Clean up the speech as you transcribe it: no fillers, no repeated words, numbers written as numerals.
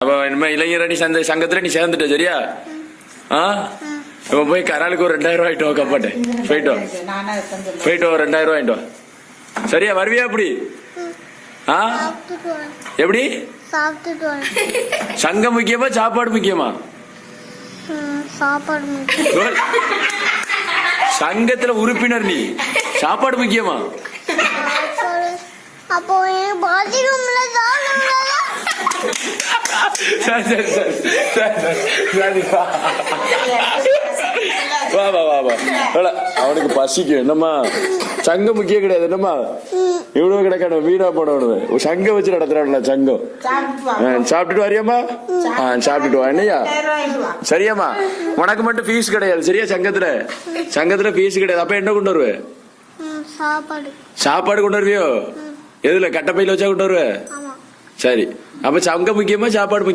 அப்ப இனிமே இளைஞரணி சங்கத்துல நீ சேர்ந்துட்ட சரியா? இப்ப போய் கராலுக்கு ஒரு 2000 ரூபாய் ஆயிட்டு கப்பாட்டு போயிட்டு போயிட்டு 2000 ரூபாய் ஆயிட்டு சரியா? வருவியா? அப்படி எப்படி சங்கம் முக்கியமா சாப்பாடு முக்கியமா? சங்கத்துல உறுப்பினர் நீ, சாப்பாடு முக்கியமா? அவனுக்கு பசிக்கும் என்னம்மா, சங்கம் முக்கியம் கிடையாது என்னம்மா, இவ்வளவு கிடைக்கணும் வீணா போடணும், சங்கம் வச்சு நடத்துறான்ல சங்கம். சாப்பிட்டுட்டு வரியாம்மா? சாப்பிட்டுட்டு வா என்னையா சரியாம்மா? உனக்கு மட்டும் ஃபீஸ் கிடையாது சரியா? சங்கத்துல ஃபீஸ் கிடையாது. அப்ப என்ன கொண்டு வருவேன்? சாப்பாடு கொண்டு வருவியோ? எதுல? கட்டப்பையில வச்சா கொண்டு வருவேன். சரி, அப்ப சங்கம் முக்கியமா சாப்பாடு முக்கியம்?